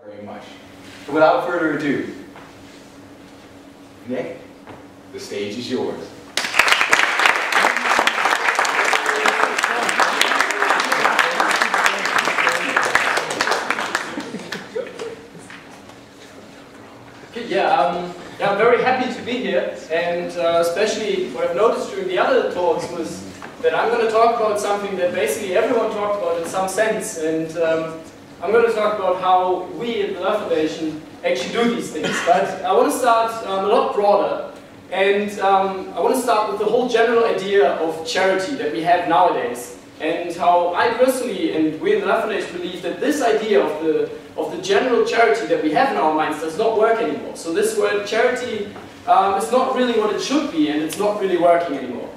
very much. So without further ado, Nick, the stage is yours. Yeah, I'm very happy to be here, and especially what I've noticed during the other talks was that I'm going to talk about something that basically everyone talked about in some sense, and I'm going to talk about how we at the Love Foundation actually do these things. But I want to start a lot broader, and I want to start with the whole general idea of charity that we have nowadays, and how I personally and we in the Love Foundation believe that this idea of the general charity that we have in our minds does not work anymore. So this word charity is not really what it should be, and it's not really working anymore.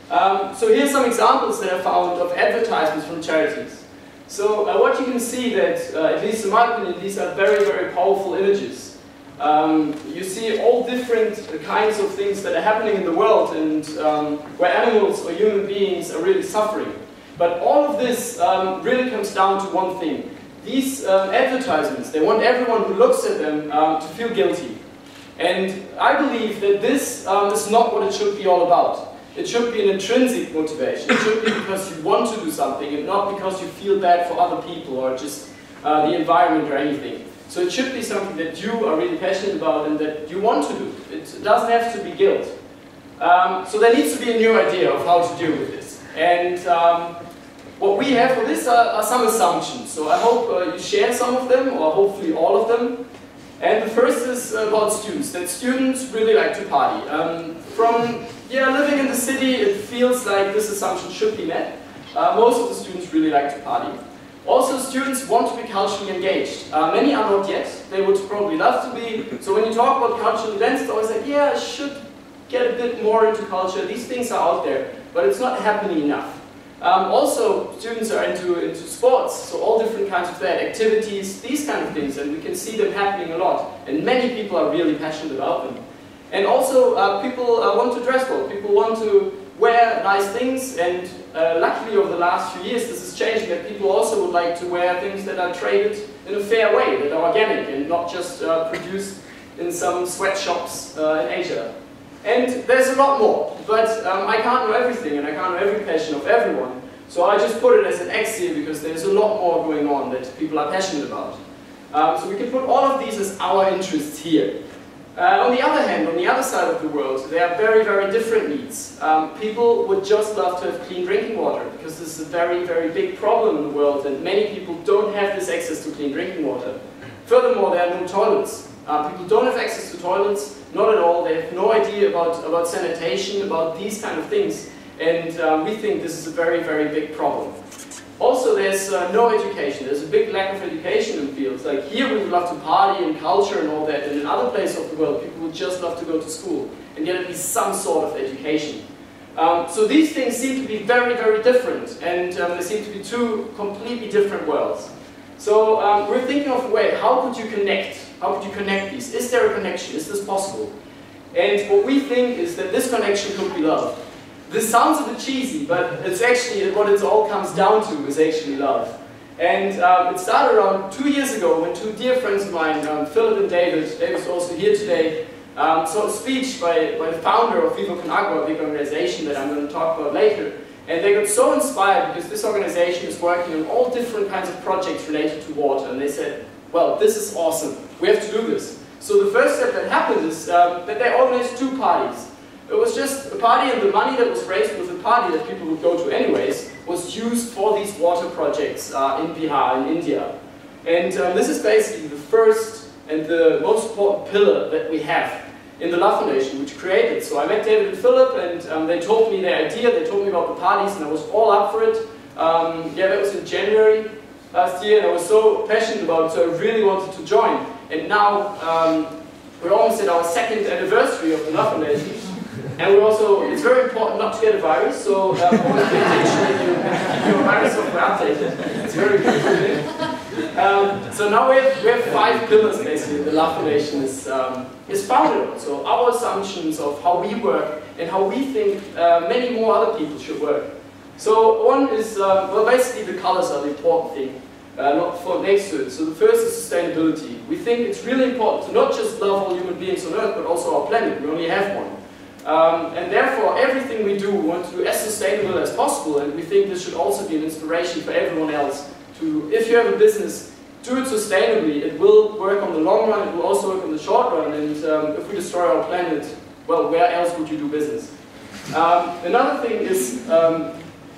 So here's some examples that I found of advertisements from charities. So what you can see that, at least in my opinion, these are very, very powerful images. You see all different kinds of things that are happening in the world, and where animals or human beings are really suffering. But all of this really comes down to one thing. These advertisements, they want everyone who looks at them to feel guilty. And I believe that this is not what it should be all about. It should be an intrinsic motivation. It should be because you want to do something and not because you feel bad for other people or just the environment or anything. So it should be something that you are really passionate about and that you want to do. It doesn't have to be guilt. So there needs to be a new idea of how to deal with this. And what we have for this are some assumptions. So I hope you share some of them, or hopefully all of them. And the first is about students, that students really like to party. From living in the city, it feels like this assumption should be met. Most of the students really like to party. Also, students want to be culturally engaged. Many are not yet. They would probably love to be. So when you talk about cultural events, it's always like, yeah, I should get a bit more into culture. These things are out there, but it's not happening enough. Also, students are into sports, so all different kinds of that, activities, these kind of things, and we can see them happening a lot. And many people are really passionate about them. And also, people want to dress well. People want to wear nice things, and luckily over the last few years this is changing, that people also would like to wear things that are traded in a fair way, that are organic and not just produced in some sweatshops in Asia. And there's a lot more, but I can't know everything and I can't know every passion of everyone. So I just put it as an X here because there's a lot more going on that people are passionate about. So we can put all of these as our interests here. On the other hand, on the other side of the world, there are very, very different needs. People would just love to have clean drinking water because this is a very, very big problem in the world, and many people don't have this access to clean drinking water. Furthermore, there are no toilets. People don't have access to toilets, not at all. They have no idea about sanitation, about these kind of things, and we think this is a very, very big problem. Also, there's no education. There's a big lack of education in fields. Like here we would love to party and culture and all that, and in other places of the world people would just love to go to school and get at least some sort of education. So these things seem to be very, very different, and they seem to be two completely different worlds. So we're thinking of a way, how could you connect? How could you connect these? Is there a connection? Is this possible? And what we think is that this connection could be love. This sounds a bit cheesy, but it's actually what it all comes down to is actually love. And it started around 2 years ago when two dear friends of mine, Philip and David, David's also here today, saw a speech by the founder of Viva Con Agua, a big organization that I'm going to talk about later. And they got so inspired because this organization is working on all different kinds of projects related to water. And they said, well, this is awesome. We have to do this. So the first step that happened is that they organized two parties. It was just a party, and the money that was raised with the party that people would go to anyways was used for these water projects in Bihar, in India. And this is basically the first and the most important pillar that we have in the Love Foundation, which created. So I met David and Philip, and they told me their idea, they told me about the parties, and I was all up for it. That was in January last year, and I was so passionate about it, so I really wanted to join. And now we're almost at our 2nd anniversary of the Love Foundation. And we also, it's very important not to get a virus, so always pay attention if your virus software updated. It's very good. So now we have 5 pillars basically the Love Foundation is founded on. So our assumptions of how we work and how we think many more other people should work. So one is, well, basically the colors are the important thing. not for next to it. So the first is sustainability. We think it's really important to not just love all human beings on Earth, but also our planet. We only have one. And therefore, everything we do, we want to do as sustainable as possible, and we think this should also be an inspiration for everyone else to, if you have a business, do it sustainably. It will work on the long run, it will also work on the short run, and if we destroy our planet, well, where else would you do business? Another thing is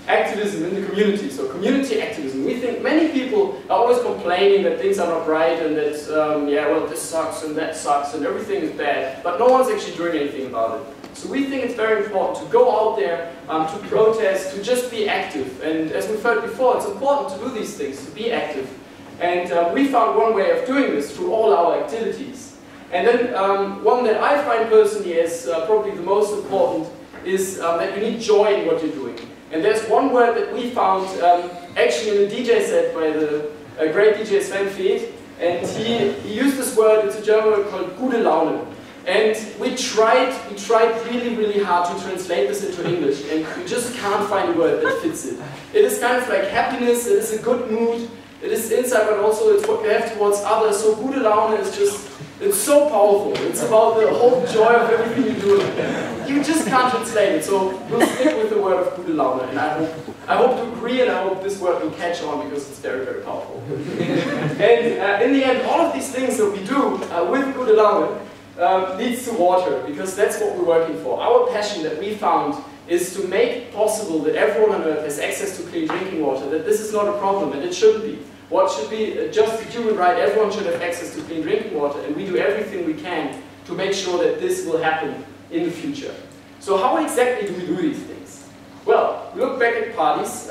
activism in the community, so community activism. We think many people are always complaining that things are not right and that, yeah, well, this sucks and that sucks and everything is bad, but no one's actually doing anything about it. So we think it's very important to go out there, to protest, to just be active. And as we've heard before, it's important to do these things, to be active. And we found one way of doing this through all our activities. And then one that I find personally as probably the most important is that you need joy in what you're doing. And there's one word that we found actually in a DJ set by the great DJ Sven Feth, and he used this word. It's a German word called gute Laune. And we tried really, really hard to translate this into English, and we just can't find a word that fits it. It is kind of like happiness, it is a good mood, it is inside, but also it's what you have towards others. So gute Laune is just, it's so powerful. It's about the whole joy of everything you do. You just can't translate it, so we'll stick with the word of gute Laune, and I hope to agree, and I hope this word will catch on because it's very, very powerful. And in the end, all of these things that we do with gute Laune leads to water, because that's what we're working for. Our passion that we found is to make possible that everyone on Earth has access to clean drinking water, that this is not a problem, and it shouldn't be. What should be just a human right, everyone should have access to clean drinking water, and we do everything we can to make sure that this will happen in the future. So how exactly do we do these things? Well, we look back at parties.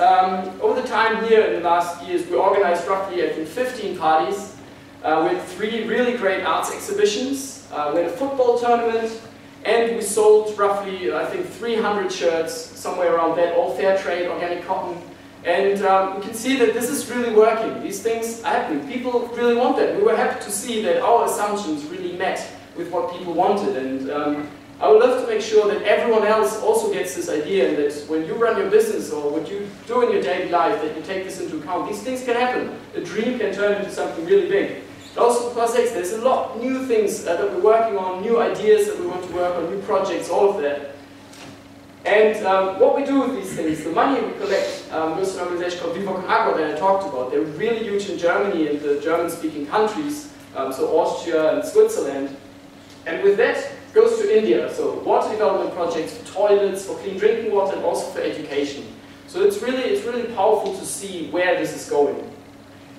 Over the time here in the last years, we organized roughly, I think, 15 parties. We had 3 really great arts exhibitions. We had a football tournament, and we sold roughly, I think, 300 shirts, somewhere around that, all fair trade, organic cotton. And we can see that this is really working. These things are happening. People really want that. We were happy to see that our assumptions really met with what people wanted. And I would love to make sure that everyone else also gets this idea, and that when you run your business or what you do in your daily life, that you take this into account. These things can happen. A dream can turn into something really big. And also, plus X, there's a lot of new things that we're working on, new ideas that we want to work on, new projects, all of that. And what we do with these things, the money we collect, goes to an organization called Viva Con Agua that I talked about. They're really huge in Germany and the German-speaking countries, so Austria and Switzerland. And with that, goes to India, so water development projects for toilets, for clean drinking water, and also for education. So it's really powerful to see where this is going.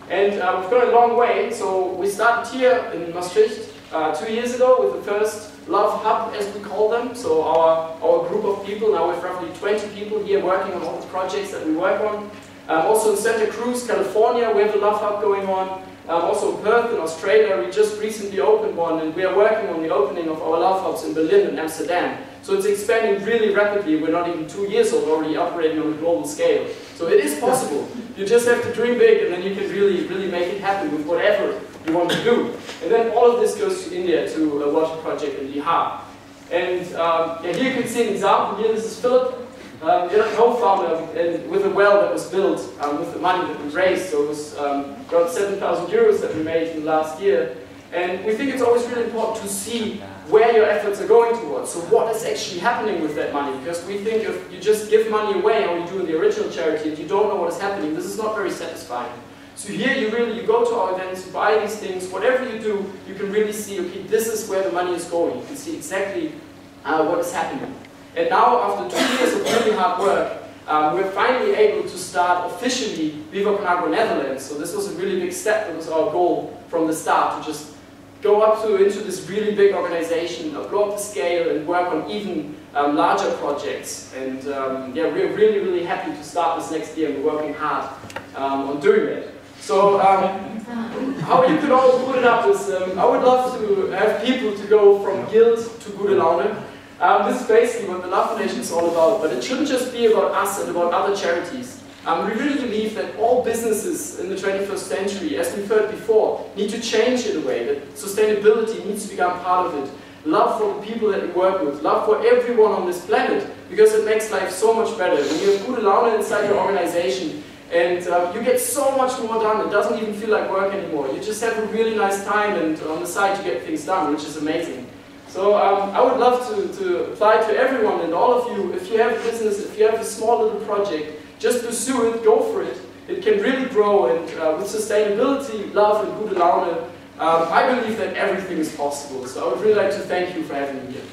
And we've gone a long way. So we started here in Maastricht 2 years ago with the first Love Hub, as we call them. So our group of people, now we have roughly 20 people here working on all the projects that we work on. Also in Santa Cruz, California, we have a Love Hub going on. Also in Perth in Australia, we just recently opened one, and we are working on the opening of our Love Hubs in Berlin and Amsterdam. So it's expanding really rapidly. We're not even 2 years old, already operating on a global scale. So it is possible. You just have to dream big, and then you can really make it happen with whatever you want to do. And then all of this goes to India, to a water project in Bihar. And yeah, here you can see an example. Here, this is Philip, the co-founder, and with a well that was built with the money that we raised. So it was around 7,000 euros that we made in the last year. And we think it's always really important to see where your efforts are going towards. So what is actually happening with that money? Because we think if you just give money away, how we do in the original charity, and you don't know what is happening, this is not very satisfying. So here you go to our events, you buy these things, whatever you do, you can really see, okay, this is where the money is going. You can see exactly what is happening. And now, after 2 years of really hard work, we're finally able to start officially Viva Con Agua Netherlands. So this was a really big step. That was our goal from the start, to just go up into this really big organization, blow up the scale, and work on even larger projects. And yeah, we're really happy to start this next year, and we're working hard on doing that. So how you can all put it up is, I would love to have people to go from guilt to gute Laune. This is basically what the Love Foundation is all about, but it shouldn't just be about us and about other charities. We really believe that all businesses in the 21st century, as we've heard before, need to change in a way, that sustainability needs to become part of it. Love for the people that we work with, love for everyone on this planet, because it makes life so much better. When you have gute Laune inside your organization, and you get so much more done, it doesn't even feel like work anymore. You just have a really nice time, and on the side you get things done, which is amazing. So I would love to apply to everyone and all of you. If you have a business, if you have a small little project, just pursue it, go for it. It can really grow, and with sustainability, love, and gute Laune, I believe that everything is possible. So I would really like to thank you for having me here.